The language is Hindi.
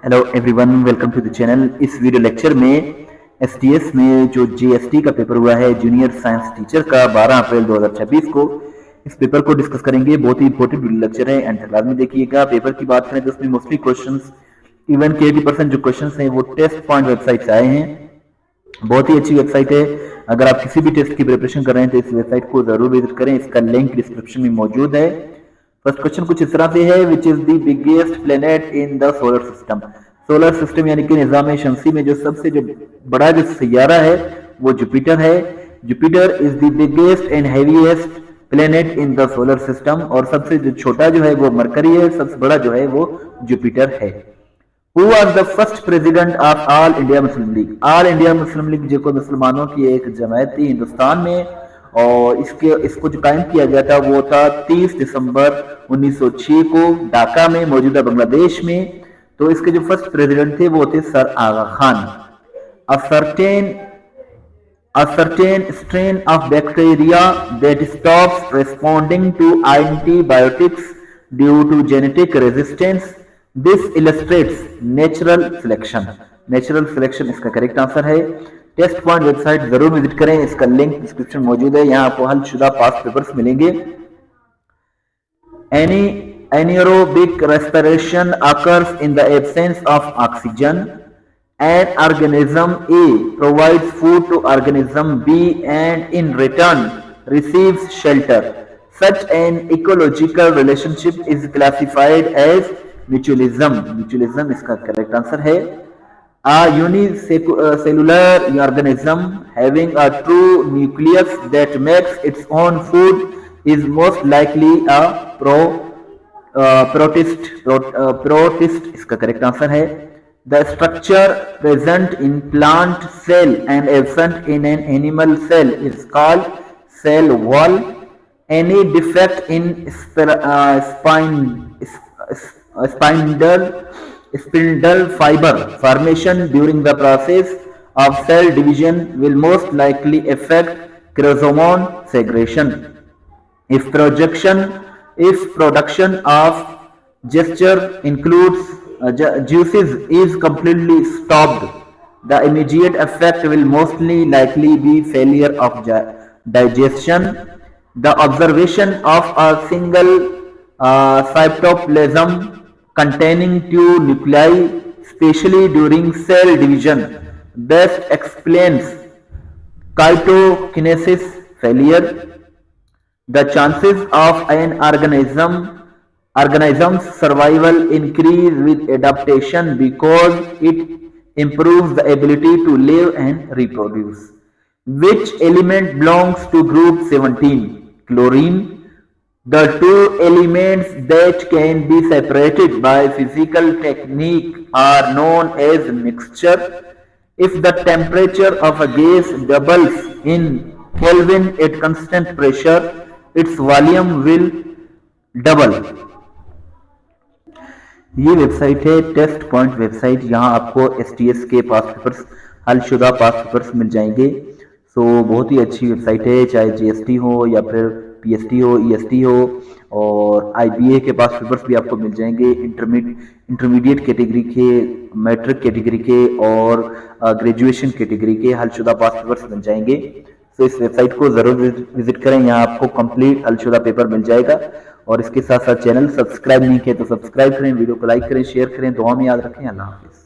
Hello everyone, welcome to the channel. इस वीडियो लेक्चर में एसटीएस में जो जीएसटी का पेपर हुआ है जूनियर साइंस टीचर का 12 अप्रैल 2026 को, इस पेपर को डिस्कस करेंगे। बहुत ही इंपॉर्टेंट वीडियो लेक्चर है एंड बाद में देखिएगा। पेपर की बात करें तो उसमें मोस्टली क्वेश्चंस, इवन के 80% जो क्वेश्चंस हैं वो टेस्ट पॉइंट वेबसाइट से आए हैं। बहुत ही अच्छी वेबसाइट है। अगर आप किसी भी टेस्ट की प्रिपरेशन कर रहे हैं तो इस वेबसाइट को जरूर विजिट करें। इसका लिंक डिस्क्रिप्शन में मौजूद है। फर्स्ट क्वेश्चन कुछ इस तरह से है, which is the biggest planet in the solar system. Solar system यानी कि निजाम शमसी में जो सबसे बड़ा जो सैयारा है वो जुपिटर है। Jupiter is the biggest and heaviest planet in the solar system, और सबसे जो छोटा जो है वो मरकरी है, सबसे बड़ा जो है वो जुपिटर है। Who was the first president of All India Muslim League? All India Muslim League जो मुसलमानों की एक जमात थी हिंदुस्तान में, और इसको जो कायम किया गया था वो था 30 दिसंबर 1906 को ढाका में, मौजूदा बांग्लादेश में। तो इसके जो फर्स्ट प्रेसिडेंट थे वो थे sir Aga Khan. A certain strain of bacteria that stops responding to antibiotics due to genetic resistance. This illustrates natural selection. Natural selection इसका करेक्ट आंसर है। टेस्ट पॉइंट वेबसाइट जरूर विजिट करें, इसका लिंक डिस्क्रिप्शन में मौजूद है। यहाँ आपको हलशुदा पास्ट पेपर्स मिलेंगे। Anaerobic respiration occurs in the absence of oxygen. An organism A provides food to organism B and in return receives shelter. Such an ecological relationship is classified as mutualism. Mutualism इसका करेक्ट आंसर है। A unicellular organism having a true nucleus that makes its own food is most likely a protist इसका करेक्ट आंसर है। The structure present in plant cell and absent in an animal cell is called cell wall. Any defect in spindle fiber formation during the process of cell division will most likely affect chromosome segregation. If production of gesture includes juices is completely stopped, the immediate effect will mostly likely be failure of digestion. The observation of a single cytoplasm containing two nuclei, especially during cell division, best explains cytokinesis failure. The chances of an organism's survival increase with adaptation because it improves the ability to live and reproduce. Which element belongs to group 17? Chlorine. The two elements that can be separated by physical technique are known as mixture. If the temperature of a gas doubles in Kelvin at constant pressure, its volume will double. ये वेबसाइट है टेस्ट पॉइंट वेबसाइट। यहाँ आपको एसटीएस के पास्ट पेपर्स, हलशुदा पास्ट पेपर्स मिल जाएंगे। सो बहुत ही अच्छी वेबसाइट है, चाहे जीएसटी हो या फिर पीएसटी हो, ईएसटी हो, और आईबीए के पास्ट पेपर्स भी आपको मिल जाएंगे। इंटरमीडिएट कैटेगरी के, मैट्रिक कैटेगरी के और ग्रेजुएशन कैटेगरी के हलशुदा पास्ट पेपर्स मिल जाएंगे। तो इस वेबसाइट को जरूर विजिट करें, यहाँ आपको कंप्लीट हलशुदा पेपर मिल जाएगा। और इसके साथ साथ चैनल सब्सक्राइब नहीं किया तो सब्सक्राइब करें, वीडियो को लाइक करें, शेयर करें, दुआ में याद रखें। अल्लाह हाफिज़।